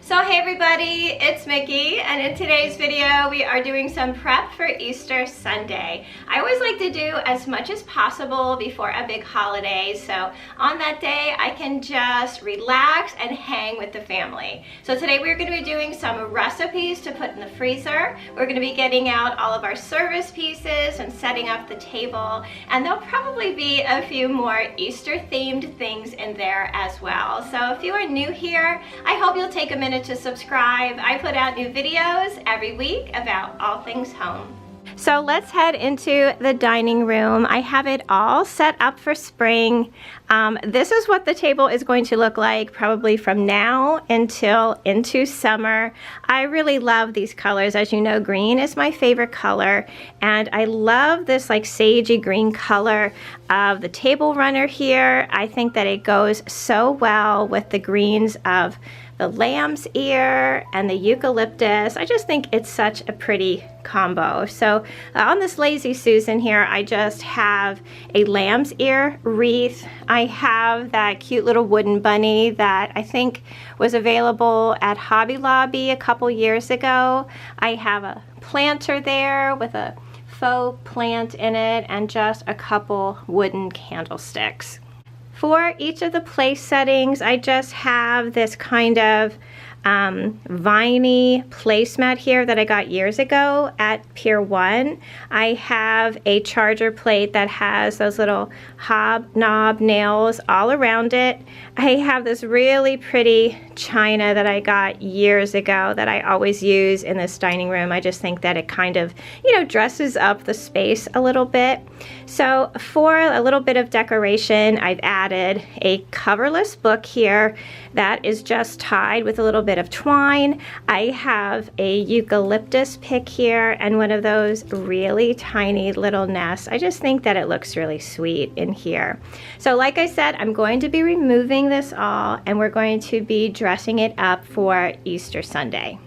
So hey everybody, it's Mickey, and in today's video we are doing some prep for Easter Sunday. I always like to do as much as possible before a big holiday, so on that day I can just relax and hang with the family. So today we're going to be doing some recipes to put in the freezer. We're going to be getting out all of our service pieces and setting up the table, and there'll probably be a few more Easter themed things in there as well. So if you are new here, I hope you'll take a minute to subscribe. I put out new videos every week about all things home. So let's head into the dining room. I have it all set up for spring. This is what the table is going to look like probably from now until into summer. I really love these colors. As you know, green is my favorite color, and I love this like sagey green color of the table runner here. I think that it goes so well with the greens of the lamb's ear and the eucalyptus. I just think it's such a pretty combo. So on this Lazy Susan here, I just have a lamb's ear wreath. I have that cute little wooden bunny that I think was available at Hobby Lobby a couple years ago. I have a planter there with a faux plant in it and just a couple wooden candlesticks. For each of the place settings, I just have this kind of viney placemat here that I got years ago at Pier 1. I have a charger plate that has those little hobnob nails all around it. I have this really pretty china that I got years ago that I always use in this dining room. I just think that it kind of, dresses up the space a little bit. So for a little bit of decoration, I've added a coverless book here that is just tied with a little bit of twine. I have a eucalyptus pick here and one of those really tiny little nests. I just think that it looks really sweet in here. So like I said, I'm going to be removing this all and we're going to be dressing it up for Easter Sunday.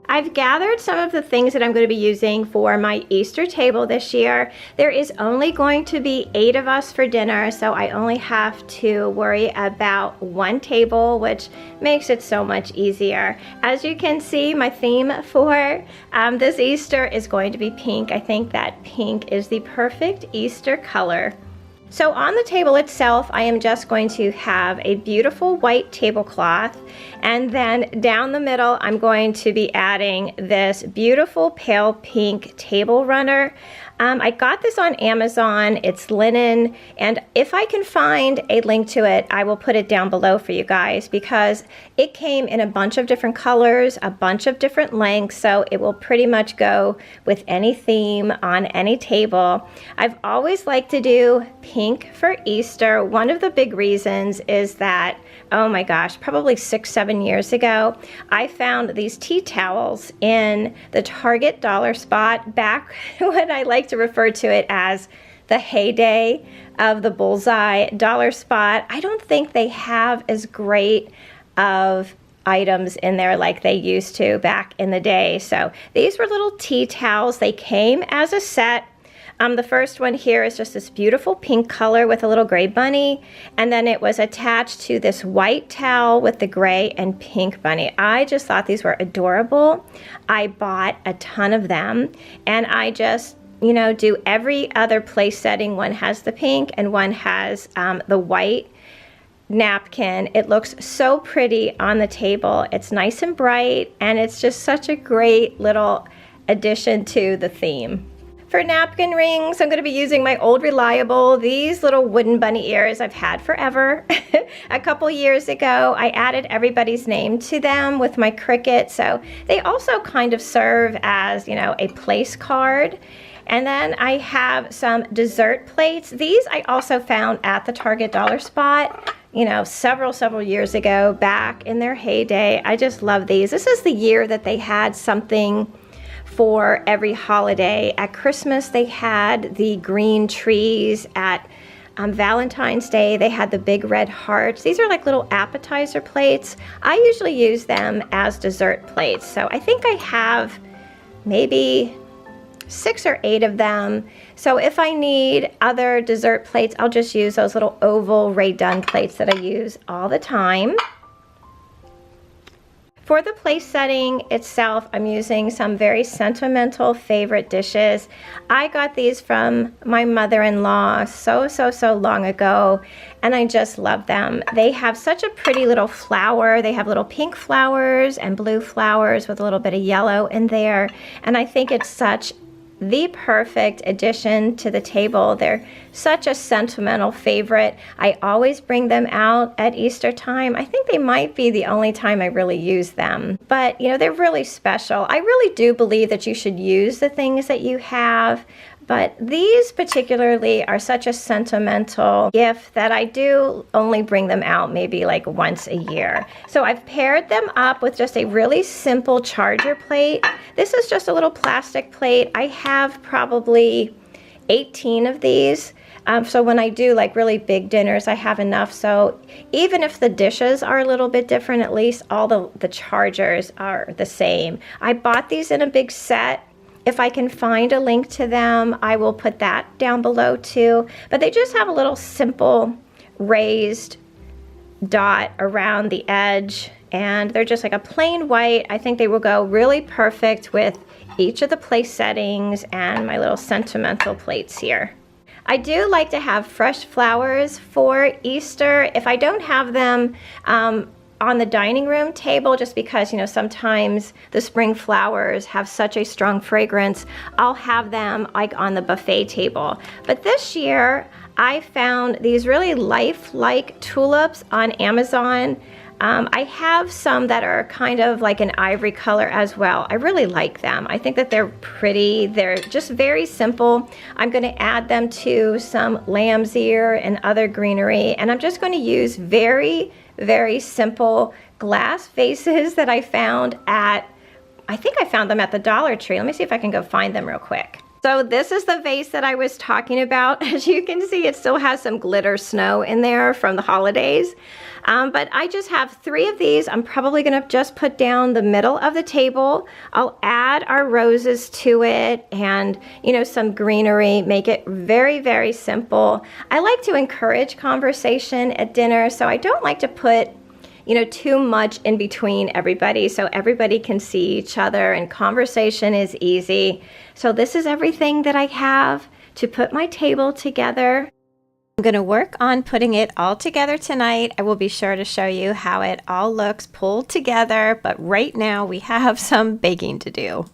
I've gathered some of the things that I'm going to be using for my Easter table this year. There is only going to be 8 of us for dinner, so I only have to worry about one table, which makes it so much easier. As you can see, my theme for this Easter is going to be pink. I think that pink is the perfect Easter color. So on the table itself, I am just going to have a beautiful white tablecloth, and then down the middle, I'm going to be adding this beautiful pale pink table runner. I got this on Amazon. It's linen, and if I can find a link to it, I will put it down below for you guys because it came in a bunch of different colors, a bunch of different lengths, so it will pretty much go with any theme on any table. I've always liked to do pink for Easter. One of the big reasons is that, oh my gosh, probably 6-7 years ago, I found these tea towels in the Target dollar spot back when I like to refer to it as the heyday of the bullseye dollar spot. I don't think they have as great of items in there like they used to back in the day. So these were little tea towels. They came as a set. The first one here is just this beautiful pink color with a little gray bunny, and then it was attached to this white towel with the gray and pink bunny. I just thought these were adorable. I bought a ton of them, and I just do every other place setting. One has the pink and one has the white napkin. It looks so pretty on the table. It's nice and bright, and it's just such a great little addition to the theme. For napkin rings, I'm going to be using my old reliable, these little wooden bunny ears I've had forever. A couple years ago, I added everybody's name to them with my Cricut, so they also kind of serve as, a place card. And then I have some dessert plates. These I also found at the Target dollar spot, several years ago, back in their heyday. I just love these. This is the year that they had something for every holiday. At Christmas, they had the green trees. At Valentine's Day, they had the big red hearts. These are like little appetizer plates. I usually use them as dessert plates. So I think I have maybe 6 or 8 of them. So if I need other dessert plates, I'll just use those little oval Rae Dunn plates that I use all the time. For the place setting itself, I'm using some very sentimental favorite dishes. I got these from my mother-in-law so long ago, and I just love them. They have such a pretty little flower. They have little pink flowers and blue flowers with a little bit of yellow in there, and I think it's such the perfect addition to the table. They're such a sentimental favorite. I always bring them out at Easter time. I think they might be the only time I really use them. But, you know, they're really special. I really do believe that you should use the things that you have. But these particularly are such a sentimental gift that I do only bring them out maybe like once a year. So I've paired them up with just a really simple charger plate. This is just a little plastic plate. I have probably 18 of these. So when I do like really big dinners, I have enough. So even if the dishes are a little bit different, at least all the chargers are the same. I bought these in a big set. If I can find a link to them, I will put that down below too. But they just have a little simple raised dot around the edge, and they're just like a plain white. I think they will go really perfect with each of the place settings and my little sentimental plates here. I do like to have fresh flowers for Easter. If I don't have them on the dining room table, just because, you know, sometimes the spring flowers have such a strong fragrance, I'll have them like on the buffet table. But this year I found these really lifelike tulips on Amazon. I have some that are kind of like an ivory color as well. I really like them. I think that they're pretty. They're just very simple. I'm going to add them to some lamb's ear and other greenery, and I'm just going to use very simple glass vases that I found at, I think I found them at the Dollar Tree. Let me see if I can go find them real quick. So this is the vase that I was talking about. As you can see, it still has some glitter snow in there from the holidays. But I just have 3 of these. I'm probably gonna just put down the middle of the table. I'll add our roses to it and, you know, some greenery, make it very simple. I like to encourage conversation at dinner, so I don't like to put, you know, too much in between everybody, so everybody can see each other and conversation is easy. So this is everything that I have to put my table together. I'm going to work on putting it all together tonight. I will be sure to show you how it all looks pulled together, but right now we have some baking to do.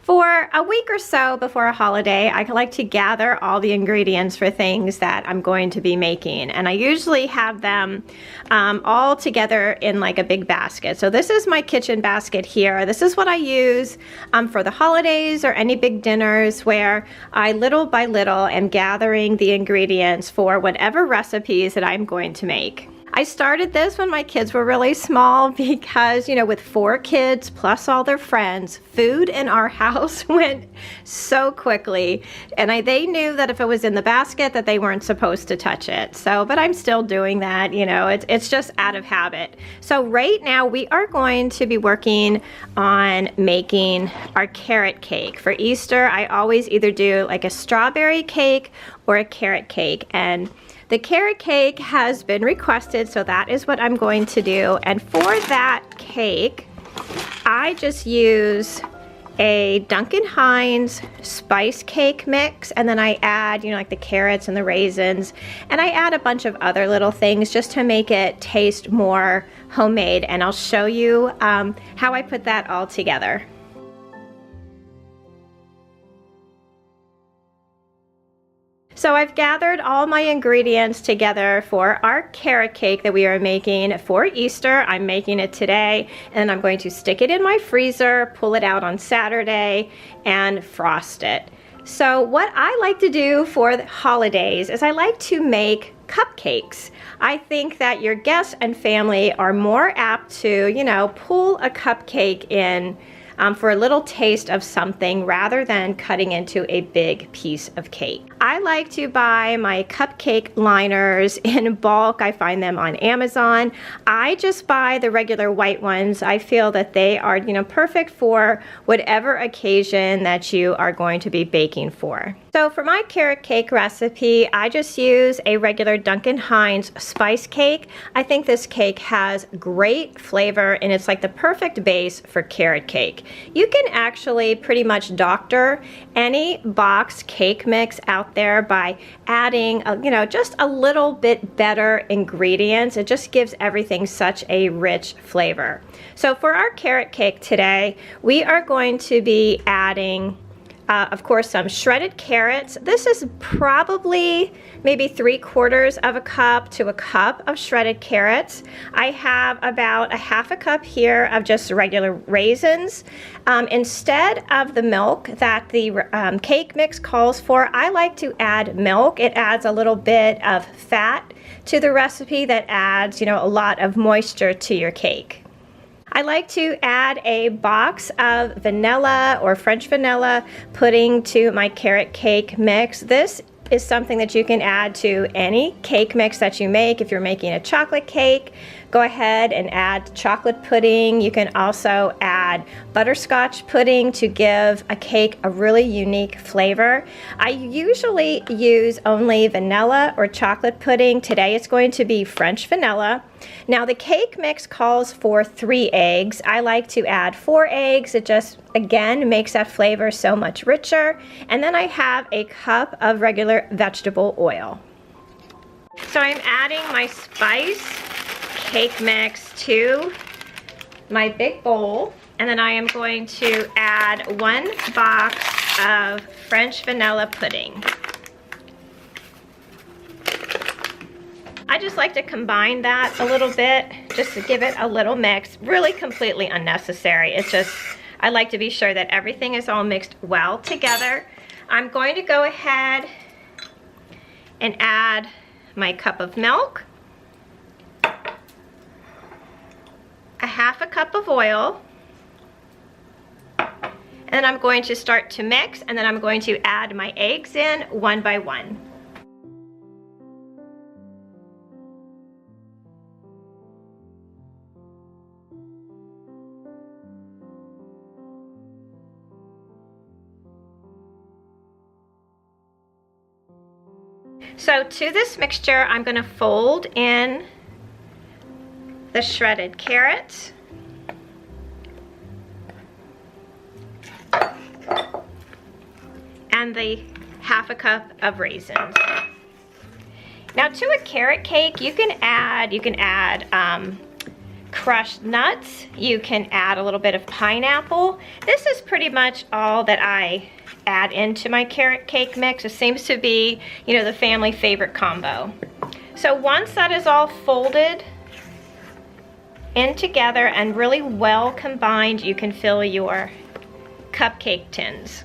For a week or so before a holiday, I like to gather all the ingredients for things that I'm going to be making, and I usually have them all together in like a big basket. So this is my kitchen basket here. This is what I use for the holidays or any big dinners, where I little by little am gathering the ingredients for whatever recipes that I'm going to make. I started this when my kids were really small because, you know, with 4 kids plus all their friends, food in our house went so quickly. And they knew that if it was in the basket that they weren't supposed to touch it. So, but I'm still doing that, you know, it's just out of habit. So right now we are going to be working on making our carrot cake. For Easter, I always either do like a strawberry cake or a carrot cake. And the carrot cake has been requested, so that is what I'm going to do. And for that cake, I just use a Duncan Hines spice cake mix, and then I add, you know, like the carrots and the raisins, and I add a bunch of other little things just to make it taste more homemade. And I'll show you how I put that all together. So I've gathered all my ingredients together for our carrot cake that we are making for Easter. I'm making it today, and I'm going to stick it in my freezer, pull it out on Saturday, and frost it. So what I like to do for the holidays is I like to make cupcakes. I think that your guests and family are more apt to, you know, pull a cupcake in for a little taste of something rather than cutting into a big piece of cake. I like to buy my cupcake liners in bulk. I find them on Amazon. I just buy the regular white ones. I feel that they are, perfect for whatever occasion that you are going to be baking for. So for my carrot cake recipe, I just use a regular Duncan Hines spice cake. I think this cake has great flavor and it's like the perfect base for carrot cake. You can actually pretty much doctor any box cake mix out there by adding, just a little bit better ingredients. It just gives everything such a rich flavor. So for our carrot cake today, we are going to be adding of course, some shredded carrots. This is probably maybe 3/4 of a cup to a cup of shredded carrots. I have about a half a cup here of just regular raisins. Instead of the milk that the cake mix calls for, I like to add milk. It adds a little bit of fat to the recipe that adds, a lot of moisture to your cake. I like to add a box of vanilla or French vanilla pudding to my carrot cake mix. This is something that you can add to any cake mix that you make. If you're making a chocolate cake, go ahead and add chocolate pudding. You can also add butterscotch pudding to give a cake a really unique flavor. I usually use only vanilla or chocolate pudding. Today it's going to be French vanilla. Now the cake mix calls for 3 eggs. I like to add 4 eggs. It just, again, makes that flavor so much richer. And then I have a cup of regular vegetable oil. So I'm adding my spice cake mix to my big bowl, and then I am going to add 1 box of French vanilla pudding. I just like to combine that a little bit just to give it a little mix. Really completely unnecessary. It's just, I like to be sure that everything is all mixed well together. I'm going to go ahead and add my cup of milk, a half a cup of oil, and I'm going to start to mix, and then I'm going to add my eggs in one by one. So to this mixture, I'm going to fold in the shredded carrots, and the half a cup of raisins. Now to a carrot cake, you can add crushed nuts. You can add a little bit of pineapple. This is pretty much all that I add into my carrot cake mix. It seems to be, the family favorite combo. So once that is all folded in together and really well combined, you can fill your cupcake tins.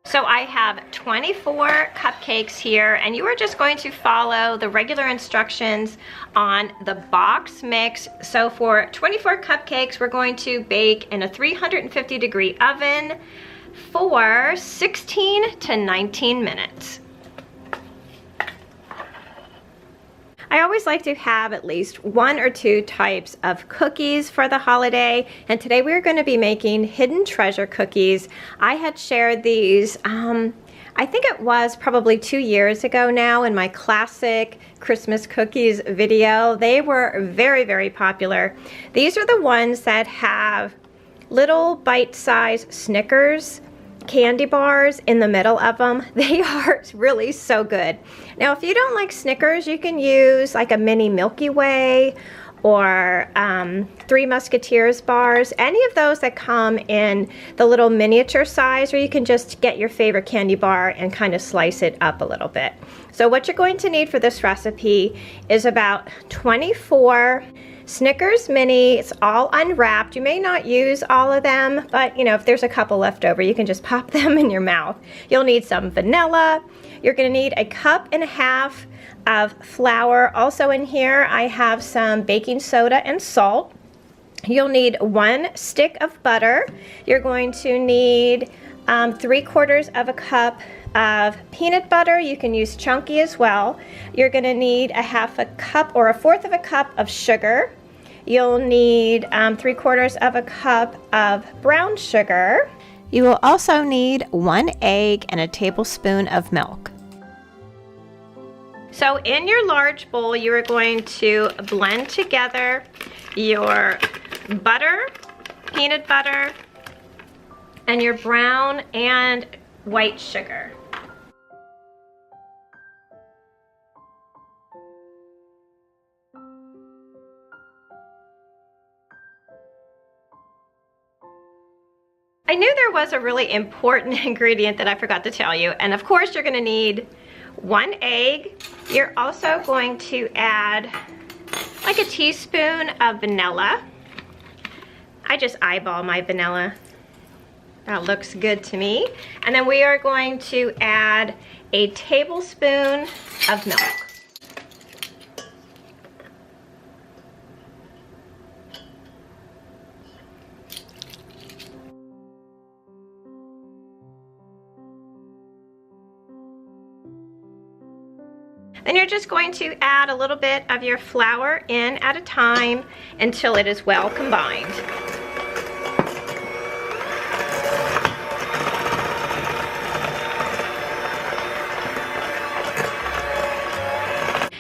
So I have 24 cupcakes here, and you are just going to follow the regular instructions on the box mix. So for 24 cupcakes, we're going to bake in a 350-degree oven for 16 to 19 minutes. I always like to have at least 1 or 2 types of cookies for the holiday, and today we're going to be making hidden treasure cookies. I had shared these, I think it was probably 2 years ago now in my classic Christmas cookies video. They were very, very popular. These are the ones that have little bite-sized Snickers candy bars in the middle of them. They are really so good. Now if you don't like Snickers, you can use like a mini Milky Way or Three Musketeers bars, any of those that come in the little miniature size, or you can just get your favorite candy bar and kind of slice it up a little bit. So what you're going to need for this recipe is about 24 Snickers Mini. It's all unwrapped. You may not use all of them, but you know, if there's a couple left over, you can just pop them in your mouth. You'll need some vanilla. You're going to need a cup and a half of flour. Also in here, I have some baking soda and salt. You'll need 1 stick of butter. You're going to need 3/4 of a cup of peanut butter. You can use chunky as well. You're going to need a 1/2 cup or a 1/4 of a cup of sugar. You'll need 3/4 of a cup of brown sugar. You will also need 1 egg and a tablespoon of milk. So in your large bowl, you are going to blend together your butter, peanut butter, and your brown and white sugar. I knew there was a really important ingredient that I forgot to tell you, and of course you're going to need 1 egg. You're also going to add like a teaspoon of vanilla. I just eyeball my vanilla. That looks good to me. And then we are going to add a tablespoon of milk. Then you're just going to add a little bit of your flour in at a time until it is well combined.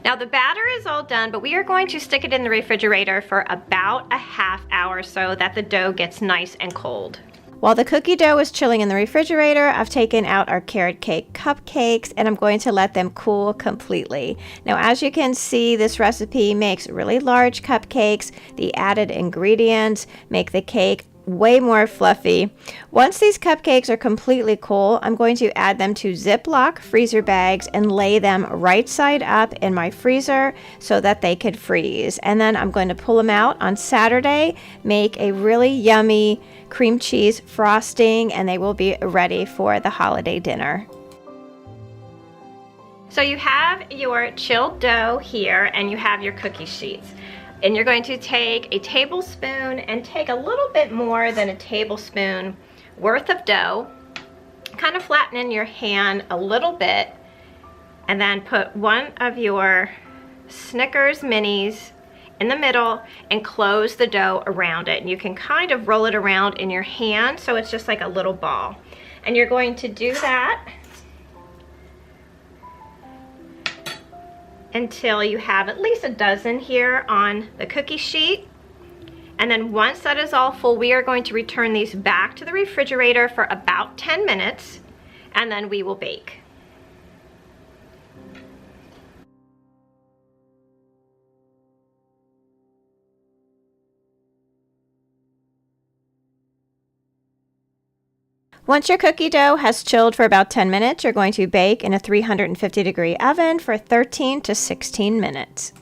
Now the batter is all done, but we are going to stick it in the refrigerator for about a ½ hour so that the dough gets nice and cold. While the cookie dough is chilling in the refrigerator, I've taken out our carrot cake cupcakes and I'm going to let them cool completely. Now, as you can see, this recipe makes really large cupcakes. The added ingredients make the cake way more fluffy. Once these cupcakes are completely cool, I'm going to add them to Ziploc freezer bags and lay them right side up in my freezer so that they could freeze. And then I'm going to pull them out on Saturday, make a really yummy cream cheese frosting, and they will be ready for the holiday dinner. So you have your chilled dough here and you have your cookie sheets. And you're going to take a tablespoon and take a little bit more than a tablespoon worth of dough, kind of flatten in your hand a little bit, and then put one of your Snickers Minis in the middle and close the dough around it. And you can kind of roll it around in your hand so it's just like a little ball. And you're going to do that until you have at least a dozen here on the cookie sheet. And then once that is all full, we are going to return these back to the refrigerator for about 10 minutes, and then we will bake. Once your cookie dough has chilled for about 10 minutes, you're going to bake in a 350-degree oven for 13 to 16 minutes.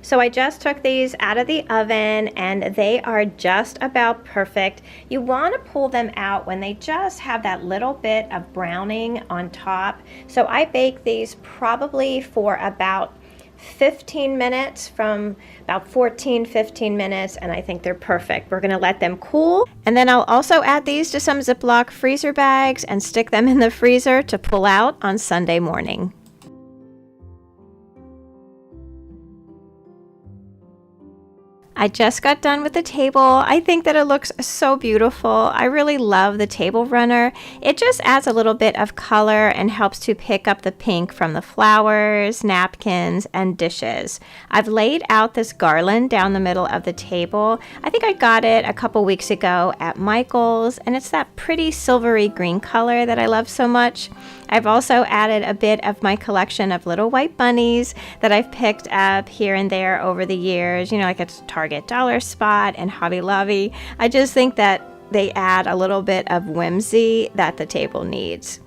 So I just took these out of the oven and they are just about perfect. You want to pull them out when they just have that little bit of browning on top. So I bake these probably for about 15 minutes, from about 15 minutes, and I think they're perfect. We're going to let them cool, and then I'll also add these to some Ziploc freezer bags and stick them in the freezer to pull out on Sunday morning. I just got done with the table. I think that it looks so beautiful. I really love the table runner. It just adds a little bit of color and helps to pick up the pink from the flowers, napkins, and dishes. I've laid out this garland down the middle of the table. I think I got it a couple weeks ago at Michael's, and it's that pretty silvery green color that I love so much. I've also added a bit of my collection of little white bunnies that I've picked up here and there over the years, like at Target Dollar Spot and Hobby Lobby. I just think that they add a little bit of whimsy that the table needs.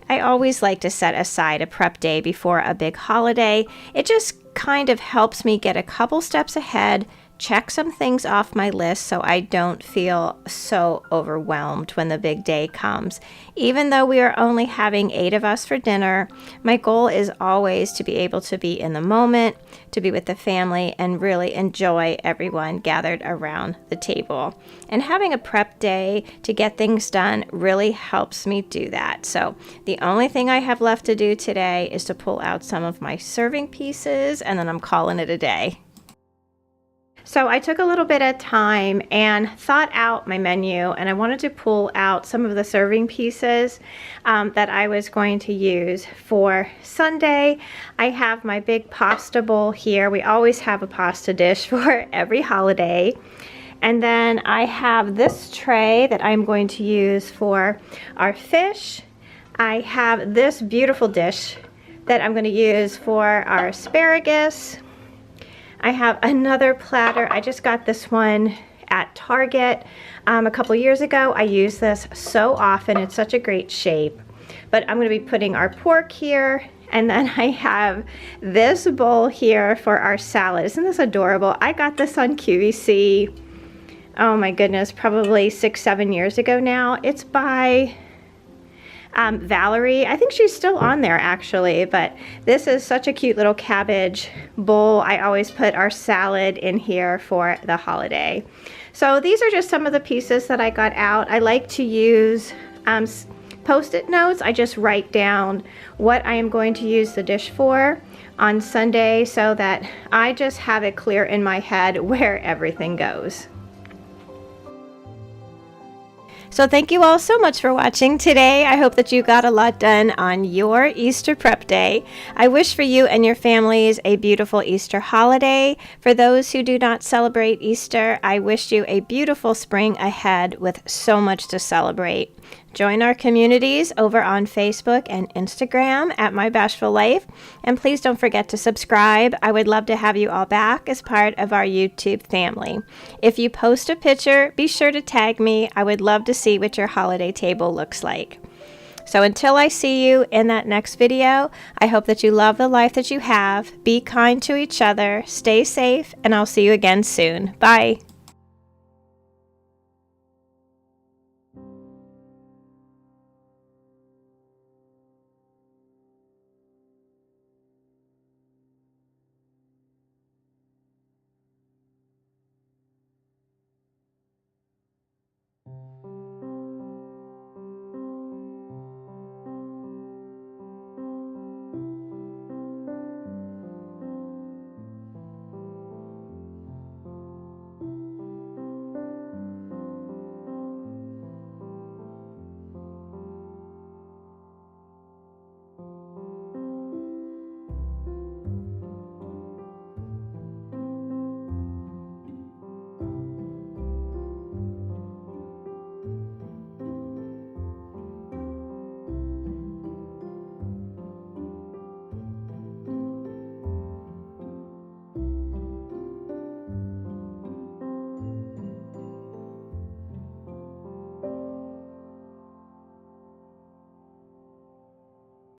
I always like to set aside a prep day before a big holiday. It just kind of helps me get a couple steps ahead, check some things off my list so I don't feel so overwhelmed when the big day comes. Even though we are only having 8 of us for dinner, my goal is always to be able to be in the moment, to be with the family, and really enjoy everyone gathered around the table. And having a prep day to get things done really helps me do that. So the only thing I have left to do today is to pull out some of my serving pieces, and then I'm calling it a day. So I took a little bit of time and thought out my menu, and I wanted to pull out some of the serving pieces that I was going to use for Sunday. I have my big pasta bowl here. We always have a pasta dish for every holiday. And then I have this tray that I'm going to use for our fish. I have this beautiful dish that I'm going to use for our asparagus. I have another platter. I just got this one at Target a couple years ago. I use this so often. It's such a great shape. But I'm going to be putting our pork here. And then I have this bowl here for our salad. Isn't this adorable? I got this on QVC. Oh my goodness, probably 6-7 years ago now. It's by Valerie. I think she's still on there actually, but this is such a cute little cabbage bowl. I always put our salad in here for the holiday. So these are just some of the pieces that I got out. I like to use Post-it notes. I just write down what I am going to use the dish for on Sunday so that I just have it clear in my head where everything goes. So thank you all so much for watching today. I hope that you got a lot done on your Easter prep day. I wish for you and your families a beautiful Easter holiday. For those who do not celebrate Easter, I wish you a beautiful spring ahead with so much to celebrate. Join our communities over on Facebook and Instagram at My Bashful Life. And please don't forget to subscribe. I would love to have you all back as part of our YouTube family. If you post a picture, be sure to tag me. I would love to see what your holiday table looks like. So until I see you in that next video, I hope that you love the life that you have. Be kind to each other, stay safe, and I'll see you again soon. Bye.